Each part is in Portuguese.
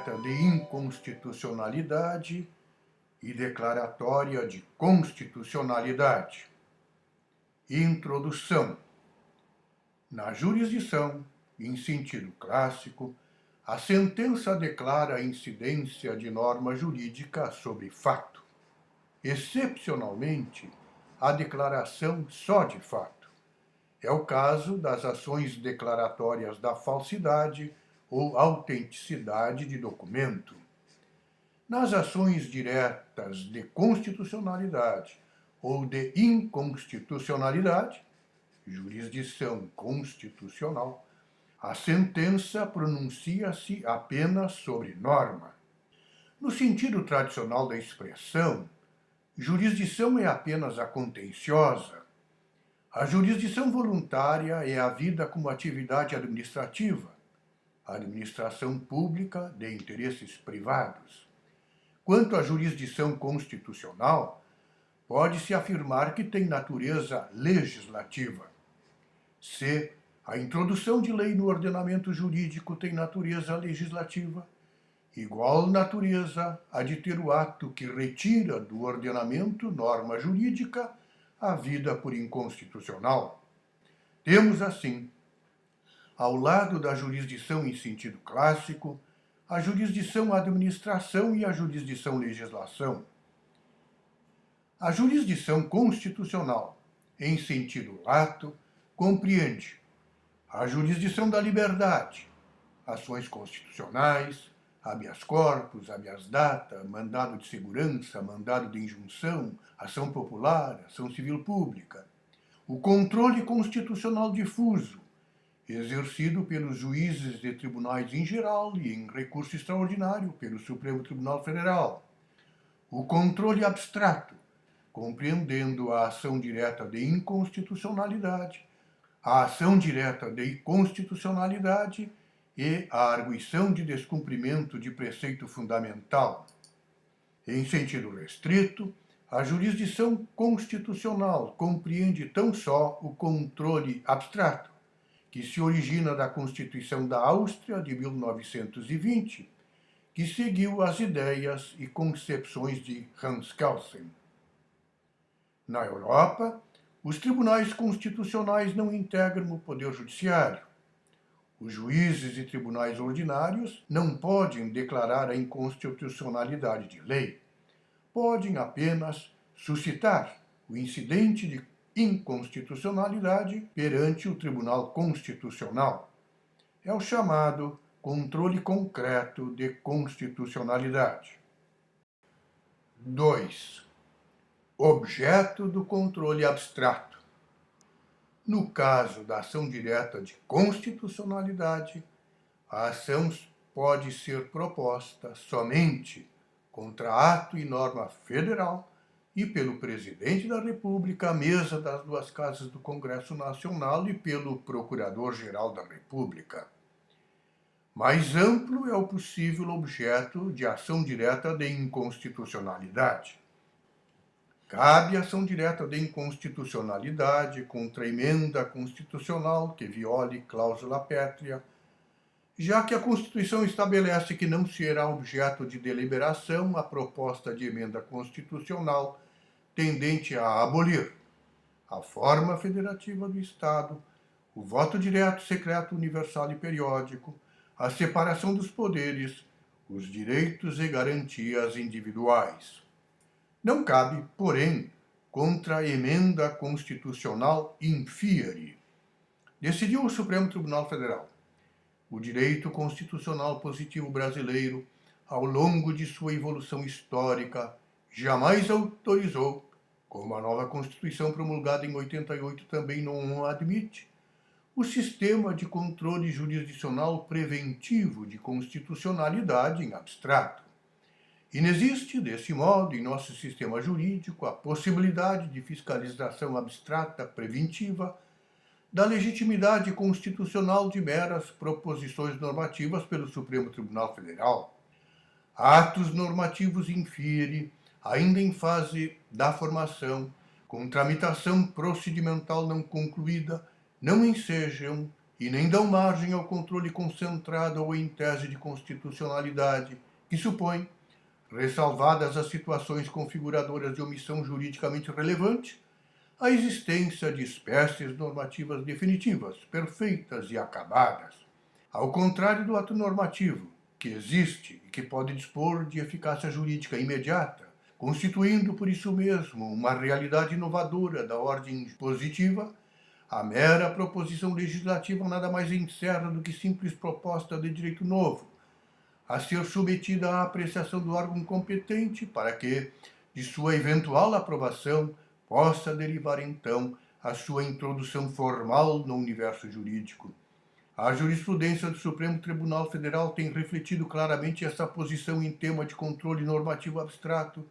direta de inconstitucionalidade e declaratória de constitucionalidade. Introdução. Na jurisdição, em sentido clássico, a sentença declara a incidência de norma jurídica sobre fato. Excepcionalmente, a declaração só de fato. É o caso das ações declaratórias da falsidade ou autenticidade de documento. Nas ações diretas de constitucionalidade ou de inconstitucionalidade, jurisdição constitucional, a sentença pronuncia-se apenas sobre norma. No sentido tradicional da expressão, jurisdição é apenas a contenciosa. A jurisdição voluntária é a vida como atividade administrativa, a administração pública de interesses privados. Quanto à jurisdição constitucional, pode-se afirmar que tem natureza legislativa. Se a introdução de lei no ordenamento jurídico tem natureza legislativa, igual natureza há de ter o ato que retira do ordenamento norma jurídica havida por inconstitucional. Temos, assim, ao lado da jurisdição em sentido clássico, a jurisdição administração e a jurisdição legislação. A jurisdição constitucional, em sentido lato, compreende a jurisdição da liberdade, ações constitucionais, habeas corpus, habeas data, mandado de segurança, mandado de injunção, ação popular, ação civil pública. O controle constitucional difuso, exercido pelos juízes de tribunais em geral e em recurso extraordinário pelo Supremo Tribunal Federal. O controle abstrato, compreendendo a ação direta de inconstitucionalidade, a ação direta de constitucionalidade e a arguição de descumprimento de preceito fundamental. Em sentido restrito, a jurisdição constitucional compreende tão só o controle abstrato, que se origina da Constituição da Áustria de 1920, que seguiu as ideias e concepções de Hans Kelsen. Na Europa, os tribunais constitucionais não integram o Poder Judiciário. Os juízes e tribunais ordinários não podem declarar a inconstitucionalidade de lei. Podem apenas suscitar o incidente de inconstitucionalidade perante o Tribunal Constitucional. É o chamado controle concreto de constitucionalidade. 2. Objeto do controle abstrato. No caso da ação direta de constitucionalidade, a ação pode ser proposta somente contra ato e norma federal e pelo Presidente da República, à mesa das duas casas do Congresso Nacional e pelo Procurador-Geral da República. Mais amplo é o possível objeto de ação direta de inconstitucionalidade. Cabe ação direta de inconstitucionalidade contra emenda constitucional que viole cláusula pétrea, já que a Constituição estabelece que não será objeto de deliberação a proposta de emenda constitucional tendente a abolir a forma federativa do Estado, o voto direto, secreto, universal e periódico, a separação dos poderes, os direitos e garantias individuais. Não cabe, porém, contra a emenda constitucional infiere. Decidiu o Supremo Tribunal Federal. O direito constitucional positivo brasileiro, ao longo de sua evolução histórica, jamais autorizou, como a nova Constituição promulgada em 88 também não admite, o sistema de controle jurisdicional preventivo de constitucionalidade em abstrato. Inexiste, desse modo, em nosso sistema jurídico, a possibilidade de fiscalização abstrata preventiva da legitimidade constitucional de meras proposições normativas pelo Supremo Tribunal Federal. Atos normativos infere, ainda em fase da formação, com tramitação procedimental não concluída, não ensejam e nem dão margem ao controle concentrado ou em tese de constitucionalidade, que supõe, ressalvadas as situações configuradoras de omissão juridicamente relevante, a existência de espécies normativas definitivas, perfeitas e acabadas. Ao contrário do ato normativo, que existe e que pode dispor de eficácia jurídica imediata, constituindo por isso mesmo uma realidade inovadora da ordem positiva, a mera proposição legislativa nada mais encerra do que simples proposta de direito novo, a ser submetida à apreciação do órgão competente para que, de sua eventual aprovação, possa derivar então a sua introdução formal no universo jurídico. A jurisprudência do Supremo Tribunal Federal tem refletido claramente essa posição em tema de controle normativo abstrato,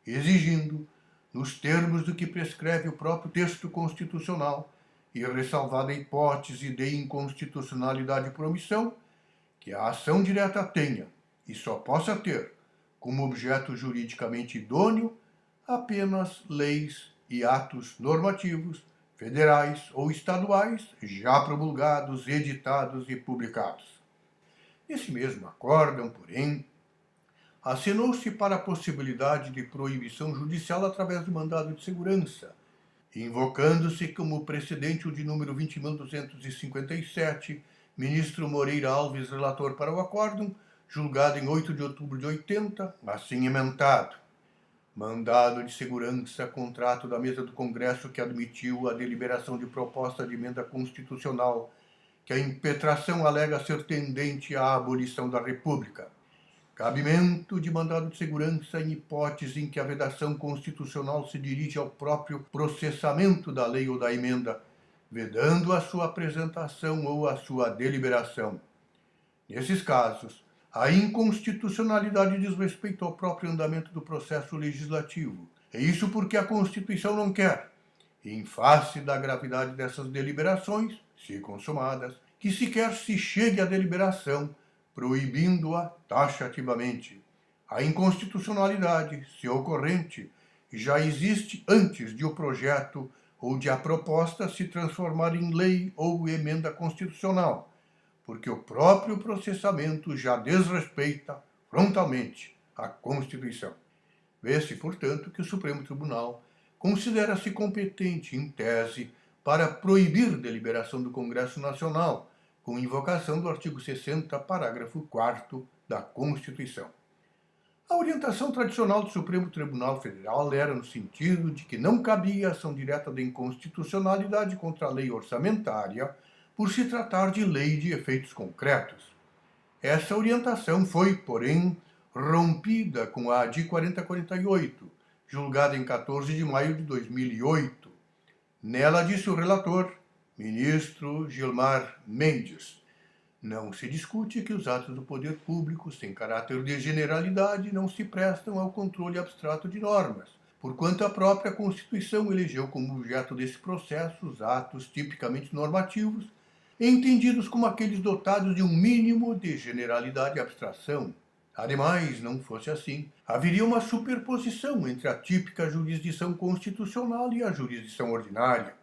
exigindo, nos termos do que prescreve o próprio texto constitucional, e ressalvada a hipótese de inconstitucionalidade por omissão, que a ação direta tenha, e só possa ter, como objeto juridicamente idôneo, apenas leis e atos normativos, federais ou estaduais, já promulgados, editados e publicados. Nesse mesmo acórdão, porém, acenou-se para a possibilidade de proibição judicial através do mandado de segurança, invocando-se como precedente o de número 20.257, ministro Moreira Alves, relator para o acórdão, julgado em 8 de outubro de 80, assim emendado. Mandado de segurança, contrato da mesa do Congresso que admitiu a deliberação de proposta de emenda constitucional, que a impetração alega ser tendente à abolição da República. Cabimento de mandado de segurança em hipótese em que a vedação constitucional se dirige ao próprio processamento da lei ou da emenda, vedando a sua apresentação ou a sua deliberação. Nesses casos, a inconstitucionalidade diz respeito ao próprio andamento do processo legislativo. É isso porque a Constituição não quer, em face da gravidade dessas deliberações, se consumadas, que sequer se chegue à deliberação, proibindo-a taxativamente. A inconstitucionalidade, se ocorrente, já existe antes de o projeto ou de a proposta se transformar em lei ou emenda constitucional, porque o próprio processamento já desrespeita frontalmente a Constituição. Vê-se, portanto, que o Supremo Tribunal considera-se competente, em tese, para proibir deliberação do Congresso Nacional, com invocação do artigo 60, parágrafo 4º da Constituição. A orientação tradicional do Supremo Tribunal Federal era no sentido de que não cabia ação direta de inconstitucionalidade contra a lei orçamentária, por se tratar de lei de efeitos concretos. Essa orientação foi, porém, rompida com a ADI 4048, julgada em 14 de maio de 2008. Nela disse o relator, ministro Gilmar Mendes: não se discute que os atos do poder público, sem caráter de generalidade, não se prestam ao controle abstrato de normas, porquanto a própria Constituição elegeu como objeto desse processo os atos tipicamente normativos, entendidos como aqueles dotados de um mínimo de generalidade e abstração. Ademais, não fosse assim, haveria uma superposição entre a típica jurisdição constitucional e a jurisdição ordinária.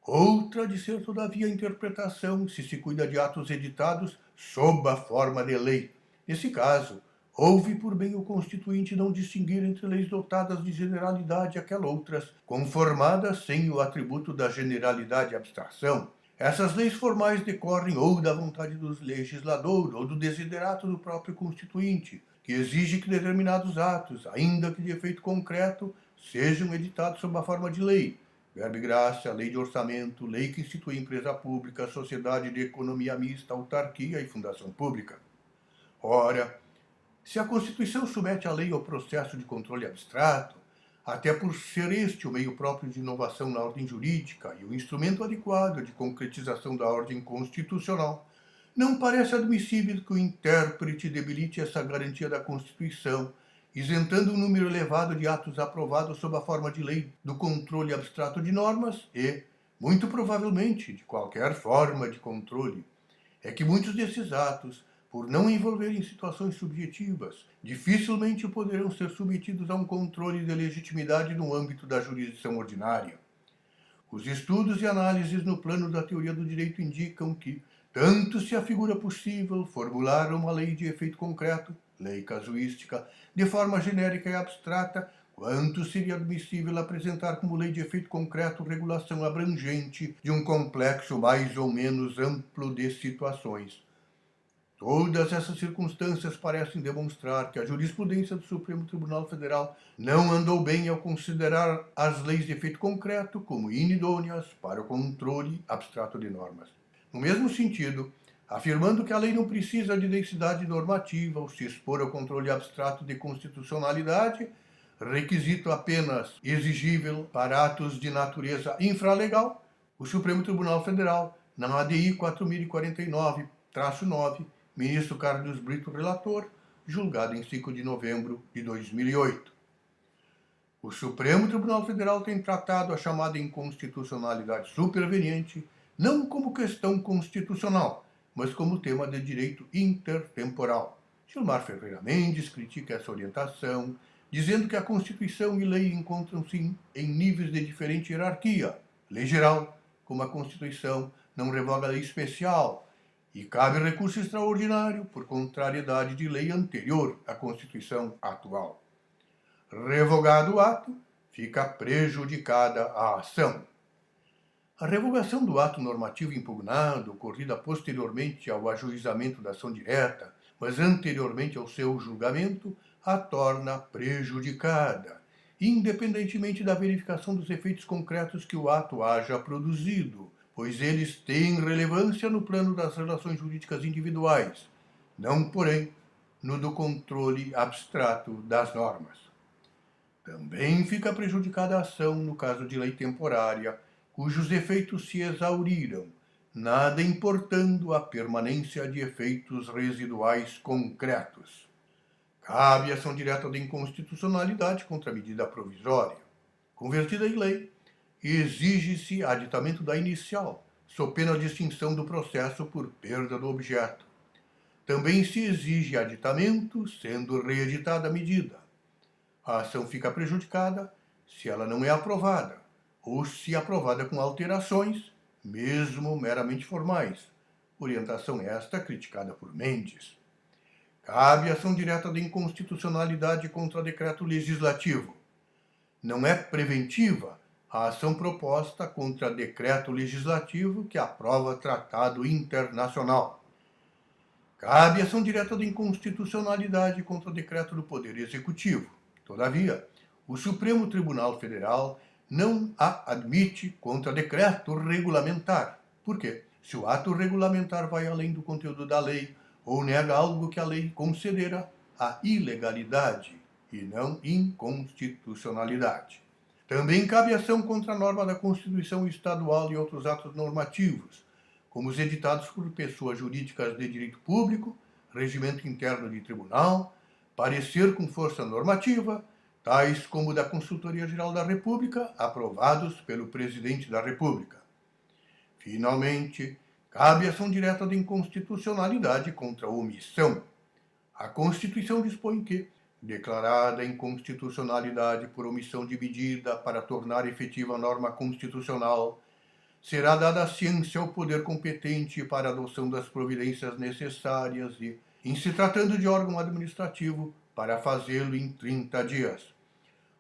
Outra de ser, todavia, a interpretação se se cuida de atos editados sob a forma de lei. Nesse caso, houve por bem o Constituinte não distinguir entre leis dotadas de generalidade e aquelas outras, conformadas sem o atributo da generalidade e abstração. Essas leis formais decorrem ou da vontade do legislador ou do desiderato do próprio Constituinte, que exige que determinados atos, ainda que de efeito concreto, sejam editados sob a forma de lei. Verba e graça, lei de orçamento, lei que institui empresa pública, sociedade de economia mista, autarquia e fundação pública. Ora, se a Constituição submete a lei ao processo de controle abstrato, até por ser este o meio próprio de inovação na ordem jurídica e o instrumento adequado de concretização da ordem constitucional, não parece admissível que o intérprete debilite essa garantia da Constituição, isentando um número elevado de atos aprovados sob a forma de lei do controle abstrato de normas e, muito provavelmente, de qualquer forma de controle. É que muitos desses atos, por não envolverem situações subjetivas, dificilmente poderão ser submetidos a um controle de legitimidade no âmbito da jurisdição ordinária. Os estudos e análises no plano da teoria do direito indicam que, tanto se afigura possível formular uma lei de efeito concreto, lei casuística, de forma genérica e abstrata, quanto seria admissível apresentar como lei de efeito concreto regulação abrangente de um complexo mais ou menos amplo de situações. Todas essas circunstâncias parecem demonstrar que a jurisprudência do Supremo Tribunal Federal não andou bem ao considerar as leis de efeito concreto como inidôneas para o controle abstrato de normas. No mesmo sentido, afirmando que a lei não precisa de densidade normativa ao se expor ao controle abstrato de constitucionalidade, requisito apenas exigível para atos de natureza infralegal, o Supremo Tribunal Federal, na ADI 4049-9, ministro Carlos Brito, relator, julgado em 5 de novembro de 2008. O Supremo Tribunal Federal tem tratado a chamada inconstitucionalidade superveniente não como questão constitucional, mas como tema de direito intertemporal. Gilmar Ferreira Mendes critica essa orientação, dizendo que a Constituição e lei encontram-se em níveis de diferente hierarquia. Lei geral, como a Constituição, não revoga lei especial, e cabe recurso extraordinário por contrariedade de lei anterior à Constituição atual. Revogado o ato, fica prejudicada a ação. A revogação do ato normativo impugnado, ocorrida posteriormente ao ajuizamento da ação direta, mas anteriormente ao seu julgamento, a torna prejudicada, independentemente da verificação dos efeitos concretos que o ato haja produzido, pois eles têm relevância no plano das relações jurídicas individuais, não, porém, no do controle abstrato das normas. Também fica prejudicada a ação no caso de lei temporária, cujos efeitos se exauriram, nada importando a permanência de efeitos residuais concretos. Cabe ação direta de inconstitucionalidade contra a medida provisória. Convertida em lei, exige-se aditamento da inicial, sob pena de extinção do processo por perda do objeto. Também se exige aditamento, sendo reeditada a medida. A ação fica prejudicada se ela não é aprovada, ou se aprovada com alterações, mesmo meramente formais. Orientação esta criticada por Mendes. Cabe ação direta de inconstitucionalidade contra decreto legislativo. Não é preventiva a ação proposta contra decreto legislativo que aprova tratado internacional. Cabe ação direta de inconstitucionalidade contra decreto do Poder Executivo. Todavia, o Supremo Tribunal Federal não a admite contra decreto regulamentar. Por quê? Se o ato regulamentar vai além do conteúdo da lei ou nega algo que a lei considera a ilegalidade e não inconstitucionalidade. Também cabe ação contra a norma da Constituição Estadual e outros atos normativos, como os editados por pessoas jurídicas de direito público, regimento interno de tribunal, parecer com força normativa, tais como o da Consultoria Geral da República, aprovados pelo Presidente da República. Finalmente, cabe ação direta de inconstitucionalidade contra a omissão. A Constituição dispõe que, declarada a inconstitucionalidade por omissão de medida para tornar efetiva a norma constitucional, será dada a ciência ao poder competente para a adoção das providências necessárias e, em se tratando de órgão administrativo, para fazê-lo em 30 dias.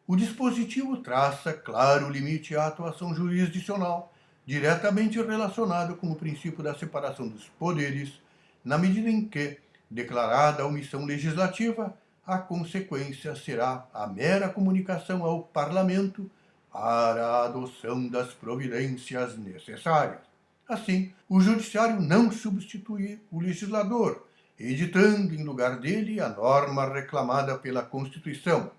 O dispositivo traça claro limite à atuação jurisdicional, diretamente relacionado com o princípio da separação dos poderes, na medida em que, declarada a omissão legislativa, a consequência será a mera comunicação ao Parlamento para a adoção das providências necessárias. Assim, o Judiciário não substitui o legislador, editando em lugar dele a norma reclamada pela Constituição.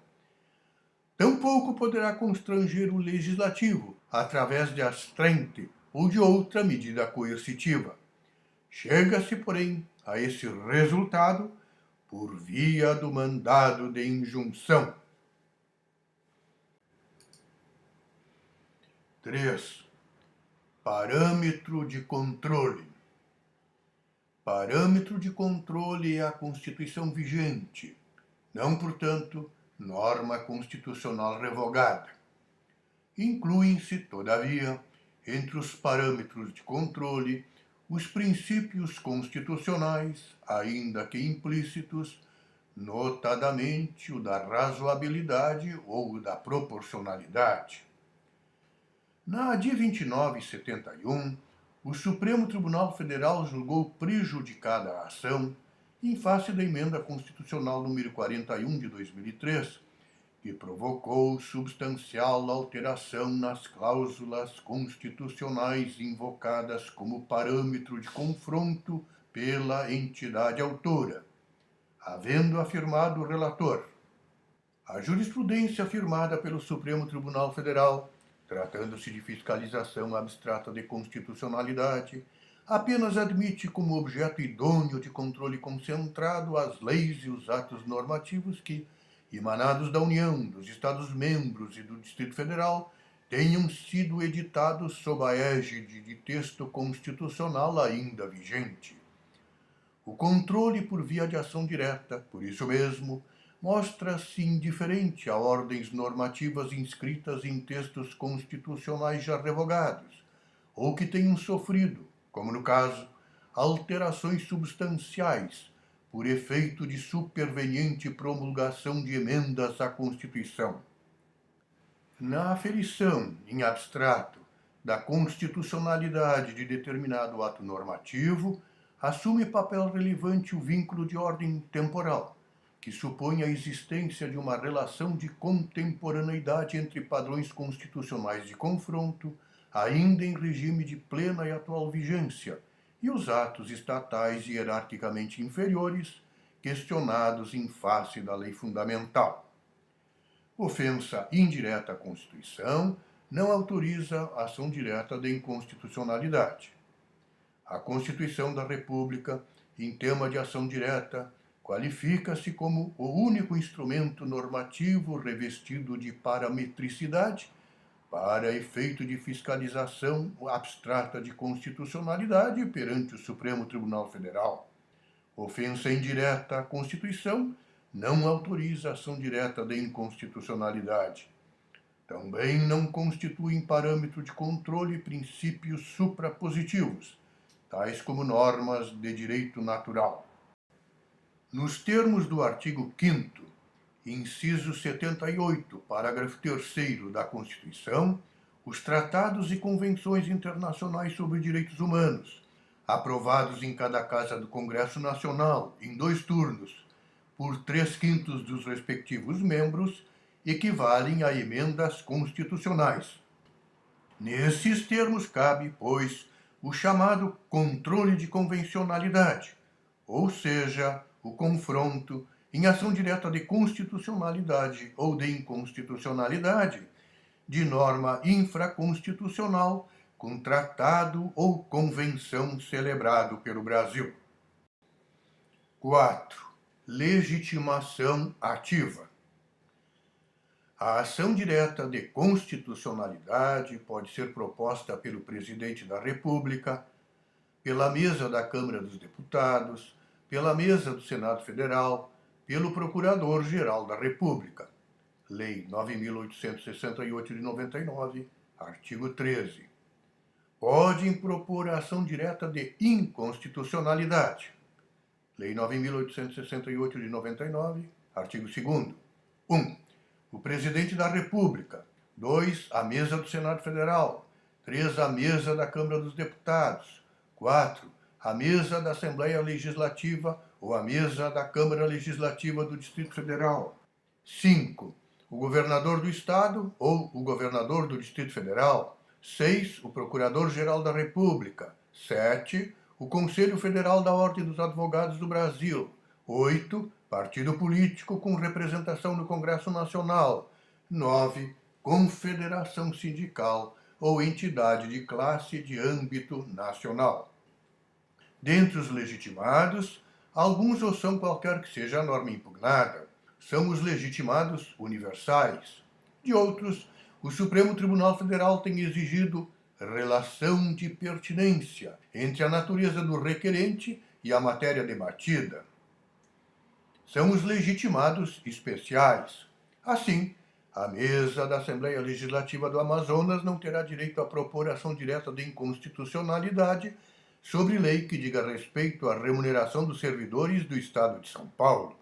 Tampouco poderá constranger o Legislativo através de astrente ou de outra medida coercitiva. Chega-se, porém, a esse resultado por via do mandado de injunção. 3. Parâmetro de controle. Parâmetro de controle é a Constituição vigente, não, portanto, norma constitucional revogada. Incluem-se, todavia, entre os parâmetros de controle, os princípios constitucionais, ainda que implícitos, notadamente o da razoabilidade ou o da proporcionalidade. Na ADI 2971, o Supremo Tribunal Federal julgou prejudicada a ação em face da emenda constitucional número 41 de 2003, que provocou substancial alteração nas cláusulas constitucionais invocadas como parâmetro de confronto pela entidade autora, havendo afirmado o relator. A jurisprudência afirmada pelo Supremo Tribunal Federal, tratando-se de fiscalização abstrata de constitucionalidade, apenas admite como objeto idôneo de controle concentrado as leis e os atos normativos que, emanados da União, dos Estados-membros e do Distrito Federal, tenham sido editados sob a égide de texto constitucional ainda vigente. O controle por via de ação direta, por isso mesmo, mostra-se indiferente a ordens normativas inscritas em textos constitucionais já revogados, ou que tenham sofrido, como no caso, alterações substanciais, por efeito de superveniente promulgação de emendas à Constituição. Na aferição, em abstrato, da constitucionalidade de determinado ato normativo, assume papel relevante o vínculo de ordem temporal, que supõe a existência de uma relação de contemporaneidade entre padrões constitucionais de confronto, ainda em regime de plena e atual vigência, e os atos estatais hierarquicamente inferiores, questionados em face da lei fundamental. Ofensa indireta à Constituição não autoriza ação direta de inconstitucionalidade. A Constituição da República, em tema de ação direta, qualifica-se como o único instrumento normativo revestido de parametricidade para efeito de fiscalização abstrata de constitucionalidade perante o Supremo Tribunal Federal. Ofensa indireta à Constituição não autoriza ação direta de inconstitucionalidade. Também não constituem parâmetro de controle princípios suprapositivos, tais como normas de direito natural. Nos termos do artigo 5º, inciso 78, parágrafo 3º da Constituição, os tratados e convenções internacionais sobre direitos humanos, aprovados em cada casa do Congresso Nacional, em 2 turnos, por 3/5 dos respectivos membros, equivalem a emendas constitucionais. Nesses termos cabe, pois, o chamado controle de convencionalidade, ou seja, o confronto em ação direta de constitucionalidade ou de inconstitucionalidade de norma infraconstitucional com tratado ou convenção celebrado pelo Brasil. 4. Legitimação ativa. A ação direta de constitucionalidade pode ser proposta pelo Presidente da República, pela mesa da Câmara dos Deputados, pela mesa do Senado Federal, pelo Procurador-Geral da República. Lei 9.868 de 99, artigo 13. Podem propor a ação direta de inconstitucionalidade. Lei 9.868 de 99, artigo 2º. 1. O Presidente da República. 2. A mesa do Senado Federal. 3. A mesa da Câmara dos Deputados. 4. A mesa da Assembleia Legislativa ou a mesa da Câmara Legislativa do Distrito Federal. 5. O governador do Estado ou o governador do Distrito Federal. 6. O Procurador-Geral da República. 7. O Conselho Federal da Ordem dos Advogados do Brasil. 8. Partido político com representação no Congresso Nacional. 9. Confederação sindical ou entidade de classe de âmbito nacional. Dentre os legitimados, alguns ou são qualquer que seja a norma impugnada, são os legitimados universais. De outros, o Supremo Tribunal Federal tem exigido relação de pertinência entre a natureza do requerente e a matéria debatida. São os legitimados especiais. Assim, A mesa da Assembleia Legislativa do Amazonas não terá direito a propor ação direta de inconstitucionalidade sobre lei que diga respeito à remuneração dos servidores do Estado de São Paulo.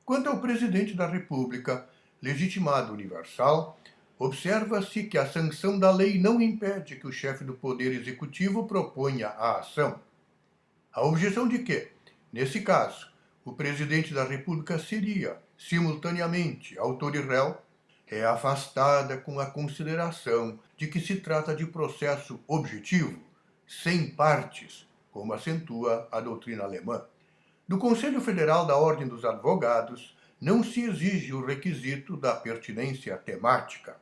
Quanto ao presidente da República, legitimado universal, observa-se que a sanção da lei não impede que o chefe do Poder Executivo proponha a ação. A objeção de que, nesse caso, o presidente da República seria, simultaneamente, autor e réu, é afastada com a consideração de que se trata de processo objetivo, sem partes, como acentua a doutrina alemã. Do Conselho Federal da Ordem dos Advogados não se exige o requisito da pertinência temática.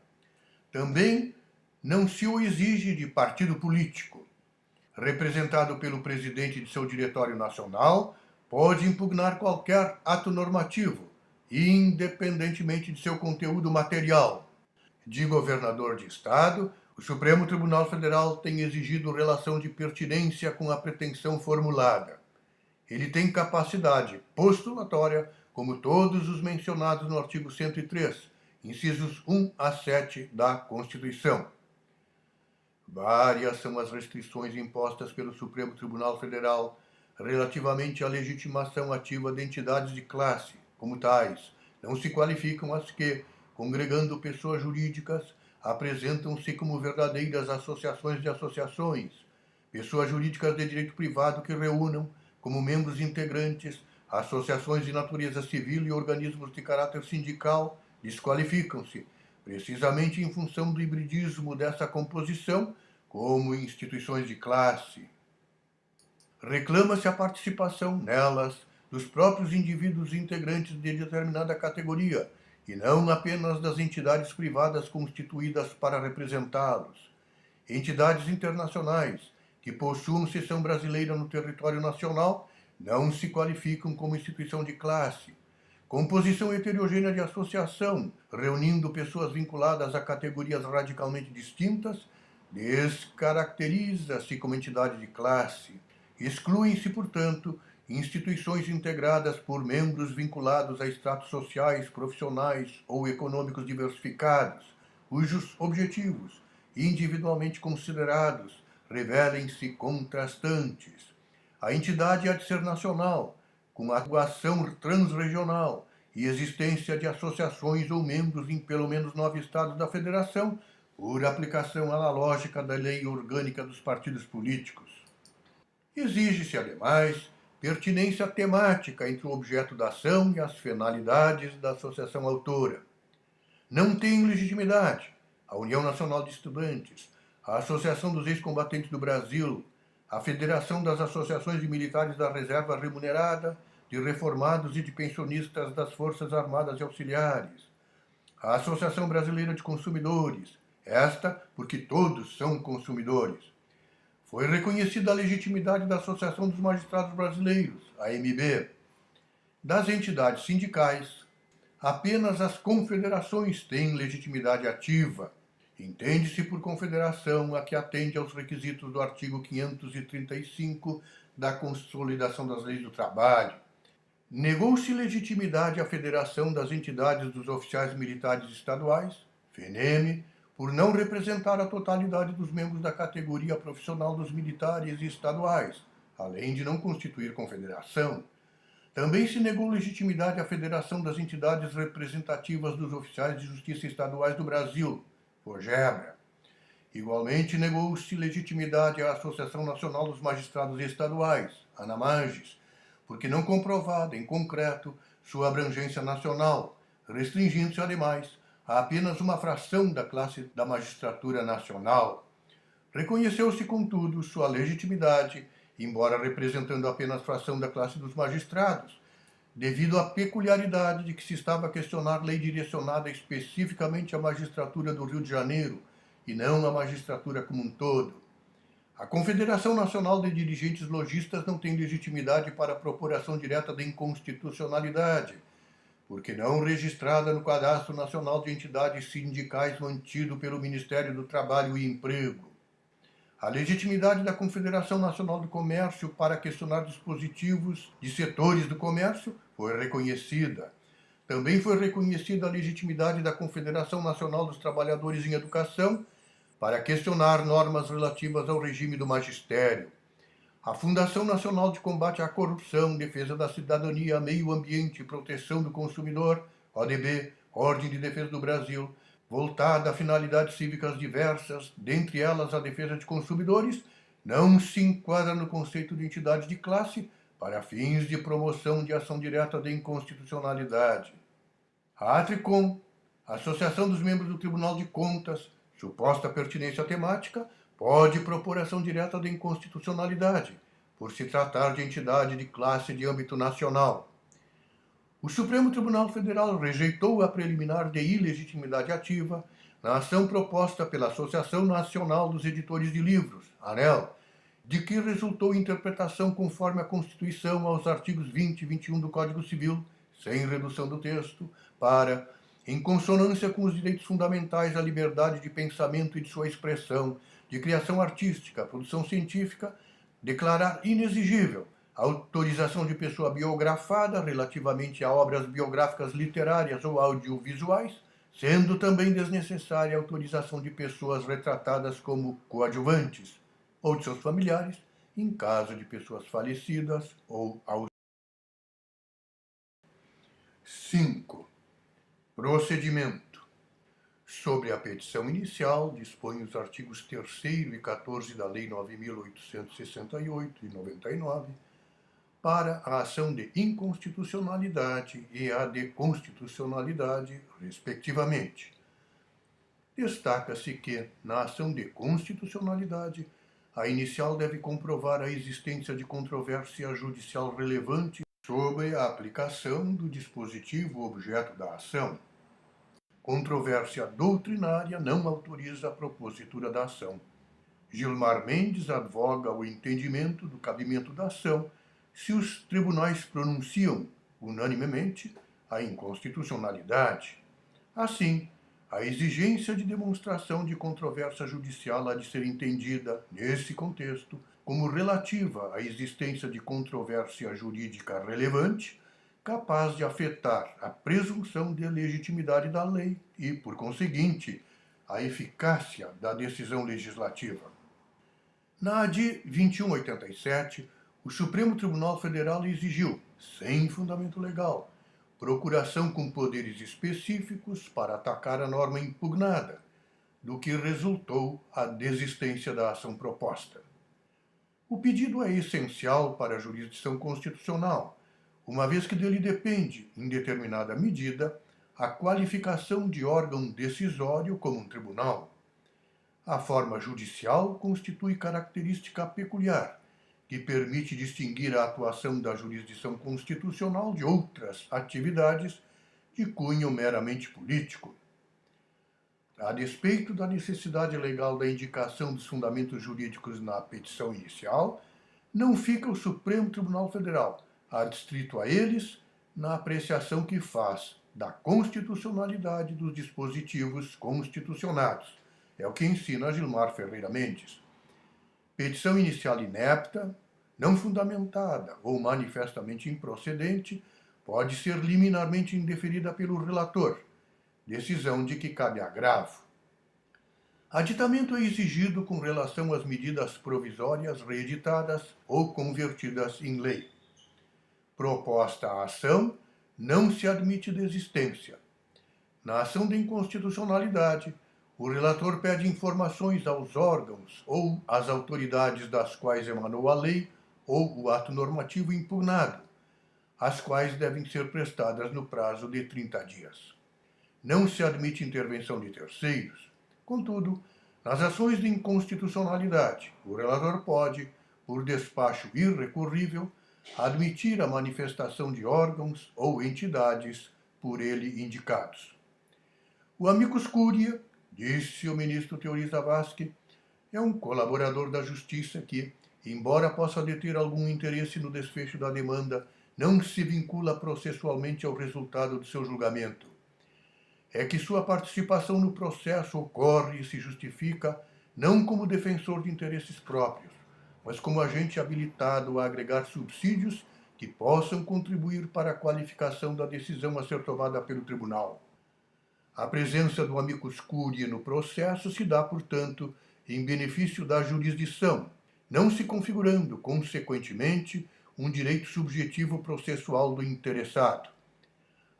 Também não se o exige de partido político. Representado pelo presidente de seu diretório nacional, pode impugnar qualquer ato normativo, independentemente de seu conteúdo material. De governador de estado, o Supremo Tribunal Federal tem exigido relação de pertinência com a pretensão formulada. Ele tem capacidade postulatória, como todos os mencionados no artigo 103, incisos 1 a 7 da Constituição. Várias são as restrições impostas pelo Supremo Tribunal Federal relativamente à legitimação ativa de entidades de classe. Como tais, não se qualificam as que, congregando pessoas jurídicas, apresentam-se como verdadeiras associações de associações, pessoas jurídicas de direito privado que reúnam, como membros integrantes, associações de natureza civil e organismos de caráter sindical, desqualificam-se, precisamente em função do hibridismo dessa composição, como instituições de classe. Reclama-se a participação nelas dos próprios indivíduos integrantes de determinada categoria, e não apenas das entidades privadas constituídas para representá-los. Entidades internacionais que possuam seção brasileira no território nacional não se qualificam como instituição de classe. Composição heterogênea de associação, reunindo pessoas vinculadas a categorias radicalmente distintas, descaracteriza-se como entidade de classe. Excluem-se, portanto, instituições integradas por membros vinculados a estratos sociais, profissionais ou econômicos diversificados, cujos objetivos, individualmente considerados, revelem-se contrastantes. A entidade há de ser nacional, com atuação transregional e existência de associações ou membros em pelo menos 9 estados da federação, por aplicação analógica da lei orgânica dos partidos políticos. Exige-se, ademais, pertinência temática entre o objeto da ação e as finalidades da associação autora. Não tem legitimidade a União Nacional de Estudantes, a Associação dos Ex-Combatentes do Brasil, a Federação das Associações de Militares da Reserva Remunerada, de Reformados e de Pensionistas das Forças Armadas e Auxiliares, a Associação Brasileira de Consumidores, esta porque todos são consumidores. Foi reconhecida a legitimidade da Associação dos Magistrados Brasileiros, AMB. Das entidades sindicais, apenas as confederações têm legitimidade ativa. Entende-se por confederação a que atende aos requisitos do artigo 535 da Consolidação das Leis do Trabalho. Negou-se legitimidade à Federação das Entidades dos Oficiais Militares Estaduais, FENEME, por não representar a totalidade dos membros da categoria profissional dos militares estaduais, além de não constituir confederação. Também se negou legitimidade à Federação das Entidades Representativas dos Oficiais de Justiça Estaduais do Brasil, FOGEBRA. Igualmente negou-se legitimidade à Associação Nacional dos Magistrados Estaduais, ANAMAGES, porque não comprovada, em concreto, sua abrangência nacional, restringindo-se, ademais, a apenas uma fração da classe da magistratura nacional. Reconheceu-se, contudo, sua legitimidade, embora representando apenas fração da classe dos magistrados, devido à peculiaridade de que se estava a questionar lei direcionada especificamente à magistratura do Rio de Janeiro, e não à magistratura como um todo. A Confederação Nacional de Dirigentes Logistas não tem legitimidade para propor ação direta de inconstitucionalidade, porque não registrada no Cadastro Nacional de Entidades Sindicais mantido pelo Ministério do Trabalho e Emprego. A legitimidade da Confederação Nacional do Comércio para questionar dispositivos de setores do comércio foi reconhecida. também foi reconhecida a legitimidade da Confederação Nacional dos Trabalhadores em Educação para questionar normas relativas ao regime do magistério. A Fundação Nacional de Combate à Corrupção, Defesa da Cidadania, Meio Ambiente e Proteção do Consumidor, ODB, Ordem de Defesa do Brasil, voltada a finalidades cívicas diversas, dentre elas a defesa de consumidores, não se enquadra no conceito de entidade de classe para fins de promoção de ação direta de inconstitucionalidade. A ATRICOM, Associação dos Membros do Tribunal de Contas, suposta pertinência temática, pode propor ação direta de inconstitucionalidade, por se tratar de entidade de classe de âmbito nacional. O Supremo Tribunal Federal rejeitou a preliminar de ilegitimidade ativa na ação proposta pela Associação Nacional dos Editores de Livros, ANEL, de que resultou interpretação conforme a Constituição aos artigos 20 e 21 do Código Civil, sem redução do texto, para, em consonância com os direitos fundamentais à liberdade de pensamento e de sua expressão, de criação artística, produção científica, declarar inexigível a autorização de pessoa biografada relativamente a obras biográficas literárias ou audiovisuais, sendo também desnecessária a autorização de pessoas retratadas como coadjuvantes ou de seus familiares, em caso de pessoas falecidas ou ausentes. 5. Procedimento. Sobre a petição inicial, dispõe os artigos 3º e 14 da Lei 9.868 e 99, para a ação de inconstitucionalidade e a de constitucionalidade, respectivamente. Destaca-se que, na ação de constitucionalidade, a inicial deve comprovar a existência de controvérsia judicial relevante sobre a aplicação do dispositivo objeto da ação. Controvérsia doutrinária não autoriza a propositura da ação. Gilmar Mendes advoga o entendimento do cabimento da ação se os tribunais pronunciam, unanimemente, a inconstitucionalidade. Assim, a exigência de demonstração de controvérsia judicial há de ser entendida, nesse contexto, como relativa à existência de controvérsia jurídica relevante, capaz de afetar a presunção de legitimidade da lei e, por conseguinte, a eficácia da decisão legislativa. Na ADI 2187, o Supremo Tribunal Federal exigiu, sem fundamento legal, procuração com poderes específicos para atacar a norma impugnada, do que resultou a desistência da ação proposta. O pedido é essencial para a jurisdição constitucional, uma vez que dele depende, em determinada medida, a qualificação de órgão decisório como um tribunal. A forma judicial constitui característica peculiar, que permite distinguir a atuação da jurisdição constitucional de outras atividades de cunho meramente político. A despeito da necessidade legal da indicação dos fundamentos jurídicos na petição inicial, não fica o Supremo Tribunal Federal adstrito a eles na apreciação que faz da constitucionalidade dos dispositivos constitucionados. É o que ensina Gilmar Ferreira Mendes. Petição inicial inepta, não fundamentada ou manifestamente improcedente pode ser liminarmente indeferida pelo relator, decisão de que cabe agravo. Aditamento é exigido com relação às medidas provisórias reeditadas ou convertidas em lei. Proposta a ação, não se admite desistência. Na ação de inconstitucionalidade, o relator pede informações aos órgãos ou às autoridades das quais emanou a lei ou o ato normativo impugnado, as quais devem ser prestadas no prazo de 30 dias. Não se admite intervenção de terceiros. Contudo, nas ações de inconstitucionalidade, o relator pode, por despacho irrecorrível, admitir a manifestação de órgãos ou entidades por ele indicados. O amicus curiae, disse o ministro Teori Zavascki, é um colaborador da Justiça que, embora possa deter algum interesse no desfecho da demanda, não se vincula processualmente ao resultado do seu julgamento. É que sua participação no processo ocorre e se justifica não como defensor de interesses próprios, mas como agente habilitado a agregar subsídios que possam contribuir para a qualificação da decisão a ser tomada pelo tribunal. A presença do amicus curiae no processo se dá, portanto, em benefício da jurisdição, não se configurando, consequentemente, um direito subjetivo processual do interessado.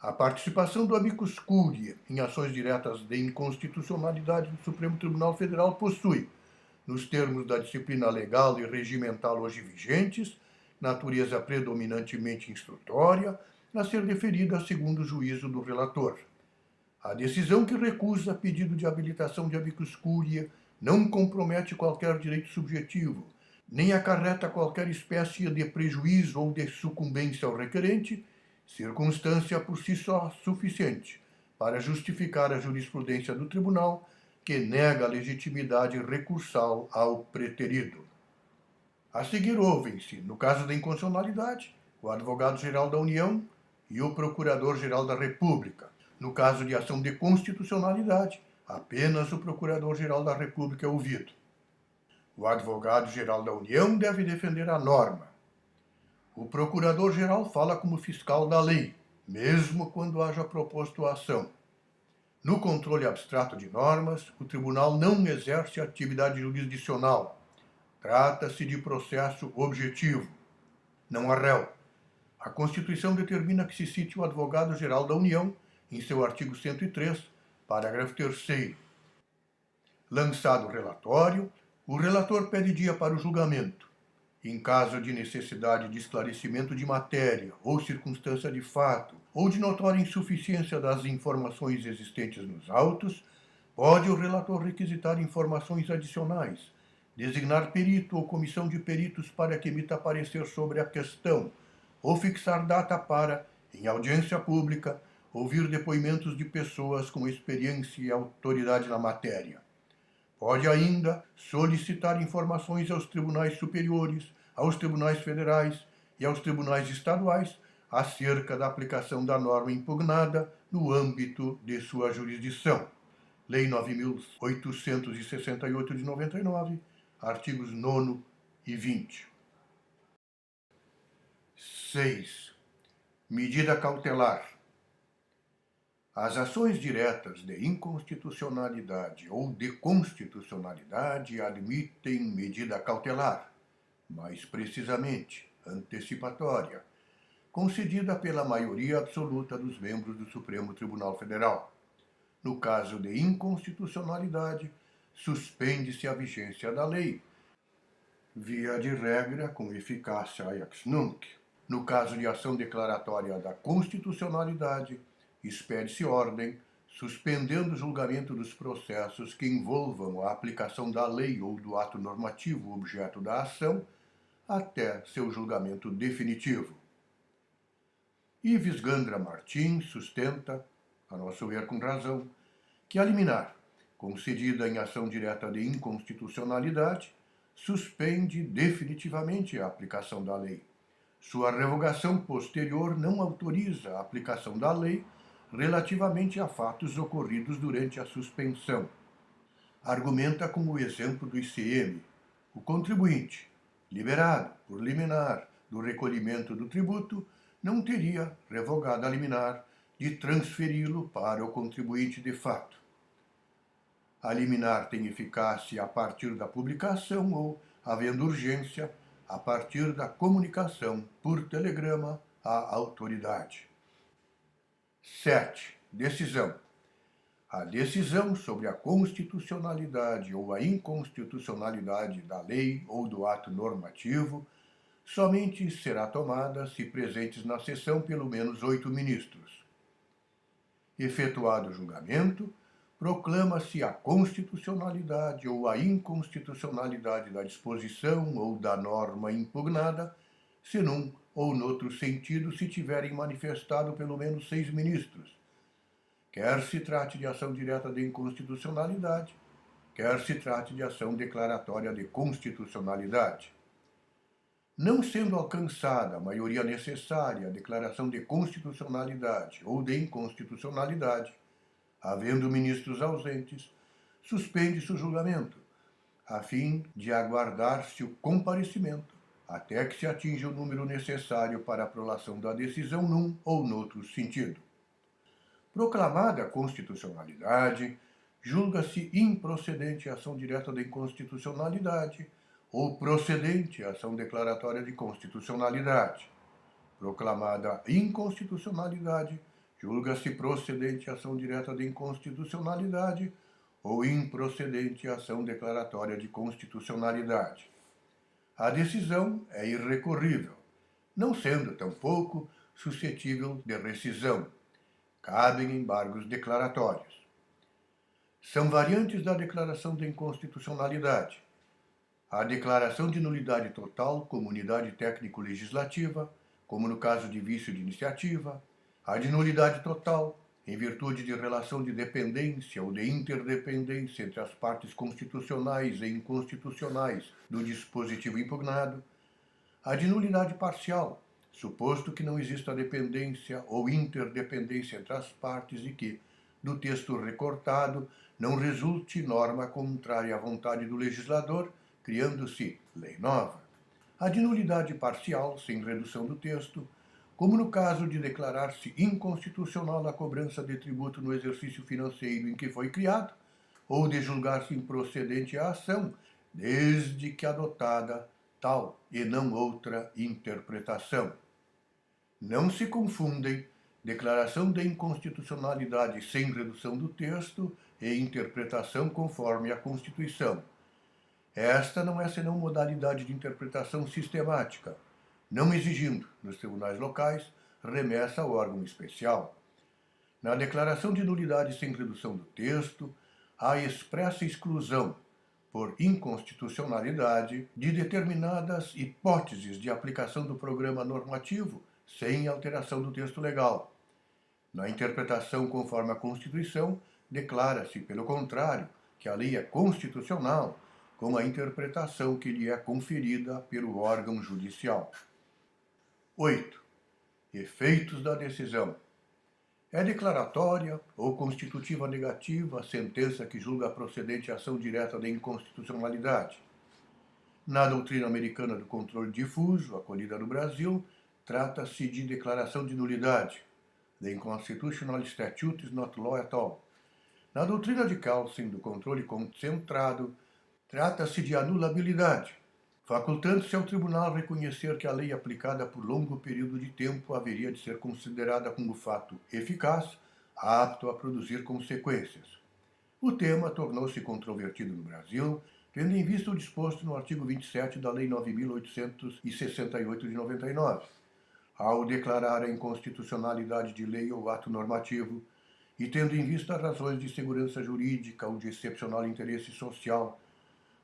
A participação do amicus curiae em ações diretas de inconstitucionalidade do Supremo Tribunal Federal possui, nos termos da disciplina legal e regimental hoje vigentes, natureza predominantemente instrutória, a ser deferida segundo o juízo do relator. A decisão que recusa pedido de habilitação de amicus curiae não compromete qualquer direito subjetivo, nem acarreta qualquer espécie de prejuízo ou de sucumbência ao requerente, circunstância por si só suficiente para justificar a jurisprudência do tribunal que nega a legitimidade recursal ao preterido. A seguir ouvem-se, no caso da inconstitucionalidade, o Advogado-Geral da União e o Procurador-Geral da República. No caso de ação de constitucionalidade, apenas o Procurador-Geral da República é ouvido. O Advogado-Geral da União deve defender a norma. O Procurador-Geral fala como fiscal da lei, mesmo quando haja proposto a ação. No controle abstrato de normas, o tribunal não exerce atividade jurisdicional. Trata-se de processo objetivo. Não há réu. A Constituição determina que se cite o Advogado-Geral da União, em seu artigo 103, parágrafo 3º. Lançado o relatório, o relator pede dia para o julgamento. Em caso de necessidade de esclarecimento de matéria ou circunstância de fato, ou de notória insuficiência das informações existentes nos autos, pode o relator requisitar informações adicionais, designar perito ou comissão de peritos para que emita parecer sobre a questão, ou fixar data para, em audiência pública, ouvir depoimentos de pessoas com experiência e autoridade na matéria. Pode ainda solicitar informações aos tribunais superiores, aos tribunais federais e aos tribunais estaduais acerca da aplicação da norma impugnada no âmbito de sua jurisdição. Lei 9.868 de 99, artigos 9º e 20. 6. Medida cautelar. As ações diretas de inconstitucionalidade ou de constitucionalidade admitem medida cautelar, mais precisamente, antecipatória, concedida pela maioria absoluta dos membros do Supremo Tribunal Federal. No caso de inconstitucionalidade, suspende-se a vigência da lei, via de regra com eficácia ex nunc. No caso de ação declaratória da constitucionalidade, expede-se ordem, suspendendo o julgamento dos processos que envolvam a aplicação da lei ou do ato normativo objeto da ação, até seu julgamento definitivo. Ives Gandra Martins sustenta, a nosso ver com razão, que a liminar, concedida em ação direta de inconstitucionalidade, suspende definitivamente a aplicação da lei. Sua revogação posterior não autoriza a aplicação da lei relativamente a fatos ocorridos durante a suspensão. Argumenta com o exemplo do ICM. O contribuinte, liberado por liminar do recolhimento do tributo, não teria revogado a liminar de transferi-lo para o contribuinte de fato. A liminar tem eficácia a partir da publicação ou, havendo urgência, a partir da comunicação por telegrama à autoridade. 7. Decisão. A decisão sobre a constitucionalidade ou a inconstitucionalidade da lei ou do ato normativo somente será tomada se presentes na sessão pelo menos 8 ministros. Efetuado o julgamento, proclama-se a constitucionalidade ou a inconstitucionalidade da disposição ou da norma impugnada, se num ou noutro sentido se tiverem manifestado pelo menos 6 ministros, quer se trate de ação direta de inconstitucionalidade, quer se trate de ação declaratória de constitucionalidade. Não sendo alcançada a maioria necessária à declaração de constitucionalidade ou de inconstitucionalidade, havendo ministros ausentes, suspende-se o julgamento, a fim de aguardar-se o comparecimento, até que se atinja o número necessário para a prolação da decisão num ou noutro sentido. Proclamada a constitucionalidade, julga-se improcedente a ação direta da inconstitucionalidade ou procedente a ação declaratória de constitucionalidade. Proclamada a inconstitucionalidade, julga-se procedente a ação direta de inconstitucionalidade ou improcedente a ação declaratória de constitucionalidade. A decisão é irrecorrível, não sendo tampouco suscetível de rescisão. Cabem embargos declaratórios. São variantes da declaração de inconstitucionalidade: a declaração de nulidade total como unidade técnico-legislativa, como no caso de vício de iniciativa, a de nulidade total, em virtude de relação de dependência ou de interdependência entre as partes constitucionais e inconstitucionais do dispositivo impugnado, a de nulidade parcial, suposto que não exista dependência ou interdependência entre as partes e que, do texto recortado, não resulte norma contrária à vontade do legislador, criando-se lei nova. A de nulidade parcial, sem redução do texto, como no caso de declarar-se inconstitucional a cobrança de tributo no exercício financeiro em que foi criado, ou de julgar-se improcedente a ação, desde que adotada tal e não outra interpretação. Não se confundem declaração de inconstitucionalidade sem redução do texto e interpretação conforme a Constituição. Esta não é senão modalidade de interpretação sistemática, não exigindo, nos tribunais locais, remessa ao órgão especial. Na declaração de nulidade sem redução do texto, há expressa exclusão, por inconstitucionalidade, de determinadas hipóteses de aplicação do programa normativo sem alteração do texto legal. Na interpretação conforme a Constituição, declara-se, pelo contrário, que a lei é constitucional, com a interpretação que lhe é conferida pelo órgão judicial. 8. Efeitos da decisão. É declaratória ou constitutiva negativa a sentença que julga procedente a ação direta de inconstitucionalidade. Na doutrina americana do controle difuso, acolhida no Brasil, trata-se de declaração de nulidade. The Unconstitutional Statute is not law at all. Na doutrina de Kelsen do controle concentrado, trata-se de anulabilidade, facultando-se ao tribunal reconhecer que a lei aplicada por longo período de tempo haveria de ser considerada como fato eficaz, apto a produzir consequências. O tema tornou-se controvertido no Brasil, tendo em vista o disposto no artigo 27 da Lei 9.868 de 99. Ao declarar a inconstitucionalidade de lei ou ato normativo, e tendo em vista razões de segurança jurídica ou de excepcional interesse social,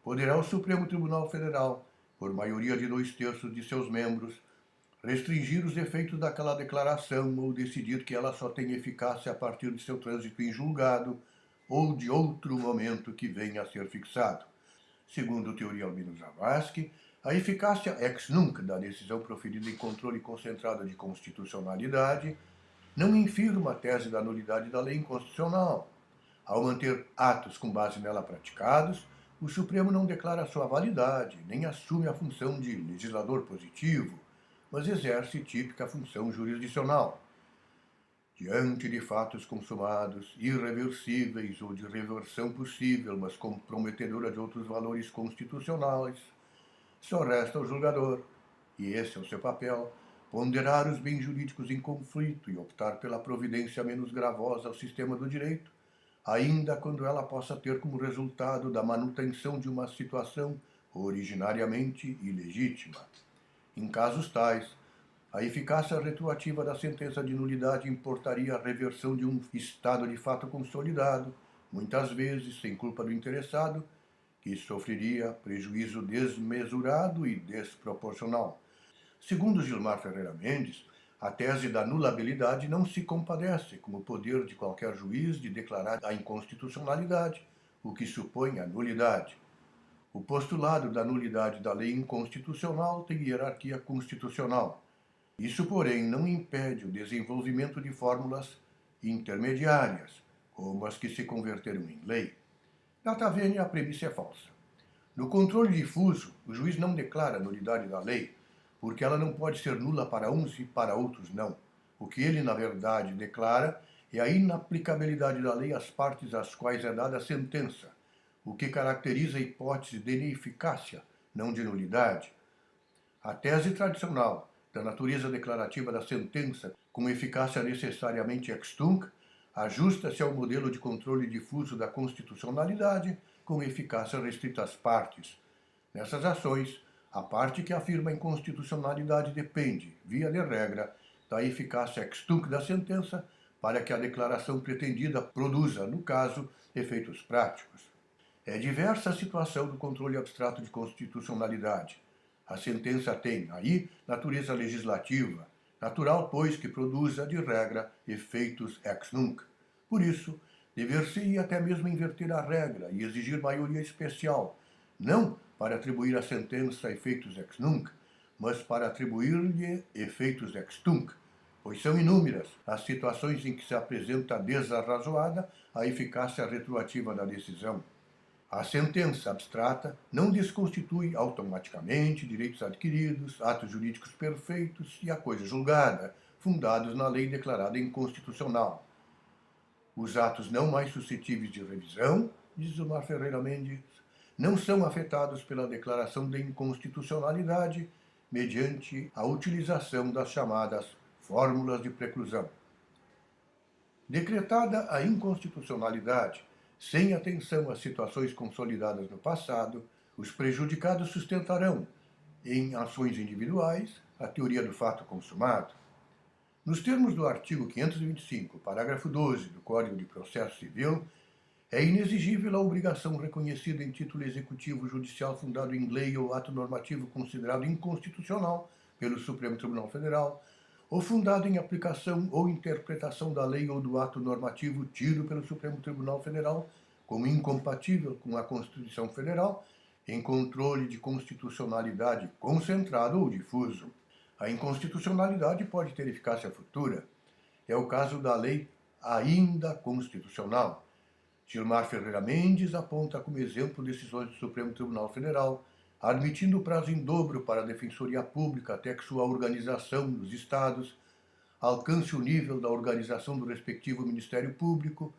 poderá o Supremo Tribunal Federal, por maioria de 2/3 de seus membros, restringir os efeitos daquela declaração ou decidir que ela só tem eficácia a partir de seu trânsito em julgado ou de outro momento que venha a ser fixado. Segundo Teoria Albino Zavascki, a eficácia ex nunc da decisão proferida em controle concentrado de constitucionalidade não infirma a tese da nulidade da lei inconstitucional. Ao manter atos com base nela praticados, o Supremo não declara sua validade, nem assume a função de legislador positivo, mas exerce típica função jurisdicional. Diante de fatos consumados, irreversíveis ou de reversão possível, mas comprometedora de outros valores constitucionais, só resta ao julgador, e esse é o seu papel, ponderar os bens jurídicos em conflito e optar pela providência menos gravosa ao sistema do direito, ainda quando ela possa ter como resultado da manutenção de uma situação originariamente ilegítima. Em casos tais, a eficácia retroativa da sentença de nulidade importaria a reversão de um estado de fato consolidado, muitas vezes sem culpa do interessado, que sofreria prejuízo desmesurado e desproporcional. Segundo Gilmar Ferreira Mendes, a tese da nulabilidade não se compadece com o poder de qualquer juiz de declarar a inconstitucionalidade, o que supõe a nulidade. O postulado da nulidade da lei inconstitucional tem hierarquia constitucional. Isso, porém, não impede o desenvolvimento de fórmulas intermediárias, como as que se converteram em lei. Data vênia, a premissa é falsa. No controle difuso, o juiz não declara a nulidade da lei, porque ela não pode ser nula para uns e para outros não. O que ele, na verdade, declara é a inaplicabilidade da lei às partes às quais é dada a sentença, o que caracteriza a hipótese de ineficácia, não de nulidade. A tese tradicional da natureza declarativa da sentença com eficácia necessariamente ex tunc ajusta-se ao modelo de controle difuso da constitucionalidade com eficácia restrita às partes. Nessas ações, a parte que afirma a inconstitucionalidade depende, via de regra, da eficácia ex tunc da sentença para que a declaração pretendida produza, no caso, efeitos práticos. É diversa a situação do controle abstrato de constitucionalidade. A sentença tem, aí, natureza legislativa, natural, pois, que produza, de regra, efeitos ex nunc. Por isso, dever-se-ia até mesmo inverter a regra e exigir maioria especial, não para atribuir à sentença efeitos ex nunc, mas para atribuir-lhe efeitos ex tunc, pois são inúmeras as situações em que se apresenta desarrazoada a eficácia retroativa da decisão. A sentença abstrata não desconstitui automaticamente direitos adquiridos, atos jurídicos perfeitos e a coisa julgada, fundados na lei declarada inconstitucional. Os atos não mais suscetíveis de revisão, diz Gilmar Ferreira Mendes, não são afetados pela declaração de inconstitucionalidade mediante a utilização das chamadas fórmulas de preclusão. Decretada a inconstitucionalidade, sem atenção às situações consolidadas no passado, os prejudicados sustentarão, em ações individuais, a teoria do fato consumado. Nos termos do artigo 525, parágrafo 12 do Código de Processo Civil, é inexigível a obrigação reconhecida em título executivo judicial fundado em lei ou ato normativo considerado inconstitucional pelo Supremo Tribunal Federal, ou fundado em aplicação ou interpretação da lei ou do ato normativo tido pelo Supremo Tribunal Federal como incompatível com a Constituição Federal, em controle de constitucionalidade concentrado ou difuso. A inconstitucionalidade pode ter eficácia futura. É o caso da lei ainda constitucional. Gilmar Ferreira Mendes aponta como exemplo decisões do Supremo Tribunal Federal, admitindo o prazo em dobro para a Defensoria Pública até que sua organização nos Estados alcance o nível da organização do respectivo Ministério Público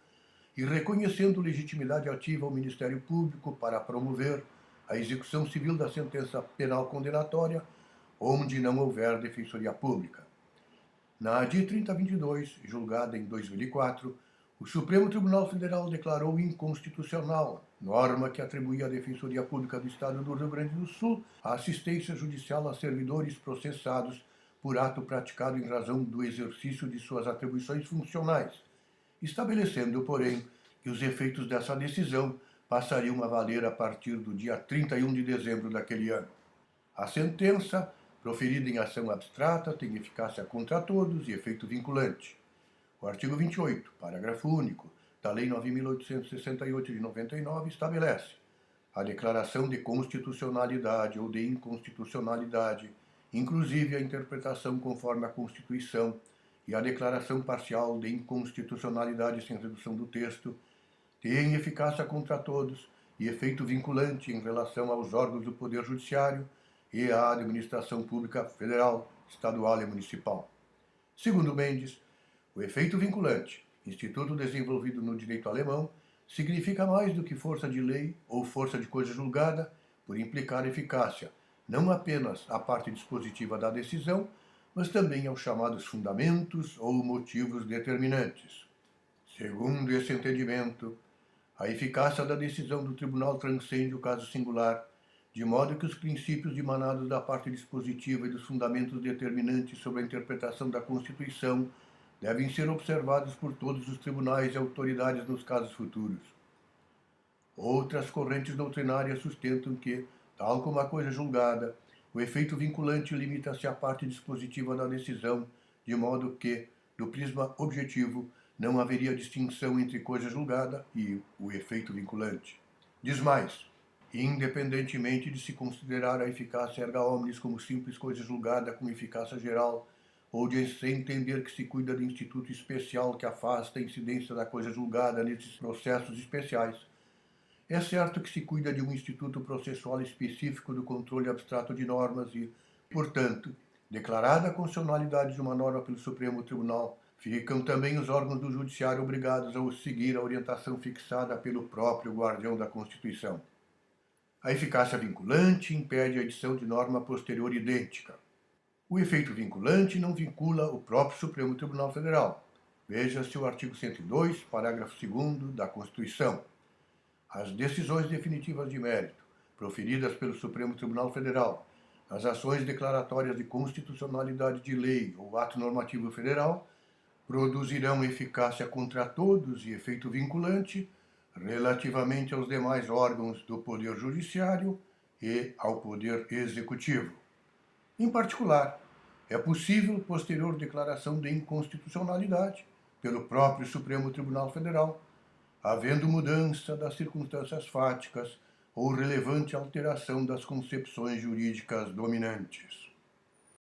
e reconhecendo legitimidade ativa ao Ministério Público para promover a execução civil da sentença penal condenatória, onde não houver Defensoria Pública. Na ADI 3022, julgada em 2004, o Supremo Tribunal Federal declarou inconstitucional norma que atribuía à Defensoria Pública do Estado do Rio Grande do Sul a assistência judicial a servidores processados por ato praticado em razão do exercício de suas atribuições funcionais, estabelecendo, porém, que os efeitos dessa decisão passariam a valer a partir do dia 31 de dezembro daquele ano. A sentença, proferida em ação abstrata, tem eficácia contra todos e efeito vinculante. O artigo 28, parágrafo único, da Lei 9.868 de 99 estabelece a declaração de constitucionalidade ou de inconstitucionalidade, inclusive a interpretação conforme a Constituição e a declaração parcial de inconstitucionalidade sem redução do texto, tem eficácia contra todos e efeito vinculante em relação aos órgãos do Poder Judiciário e à administração pública federal, estadual e municipal. Segundo Mendes, o efeito vinculante, instituto desenvolvido no direito alemão, significa mais do que força de lei ou força de coisa julgada, por implicar eficácia, não apenas à parte dispositiva da decisão, mas também aos chamados fundamentos ou motivos determinantes. Segundo esse entendimento, a eficácia da decisão do tribunal transcende o caso singular, de modo que os princípios dimanados da parte dispositiva e dos fundamentos determinantes sobre a interpretação da Constituição devem ser observados por todos os tribunais e autoridades nos casos futuros. Outras correntes doutrinárias sustentam que, tal como a coisa julgada, o efeito vinculante limita-se à parte dispositiva da decisão, de modo que, do prisma objetivo, não haveria distinção entre coisa julgada e o efeito vinculante. Diz mais, independentemente de se considerar a eficácia erga omnes como simples coisa julgada com eficácia geral, ou de se entender que se cuida de instituto especial que afasta a incidência da coisa julgada nesses processos especiais, é certo que se cuida de um instituto processual específico do controle abstrato de normas e, Portanto, declarada a constitucionalidade de uma norma pelo Supremo Tribunal, ficam também os órgãos do Judiciário obrigados a seguir a orientação fixada pelo próprio guardião da Constituição. A eficácia vinculante impede a edição de norma posterior idêntica. O efeito vinculante não vincula o próprio Supremo Tribunal Federal. Veja-se o artigo 102, parágrafo 2º da Constituição. As decisões definitivas de mérito, proferidas pelo Supremo Tribunal Federal, as ações declaratórias de constitucionalidade de lei ou ato normativo federal, produzirão eficácia contra todos e efeito vinculante relativamente aos demais órgãos do Poder Judiciário e ao Poder Executivo. Em particular, é possível posterior declaração de inconstitucionalidade pelo próprio Supremo Tribunal Federal, havendo mudança das circunstâncias fáticas ou relevante alteração das concepções jurídicas dominantes.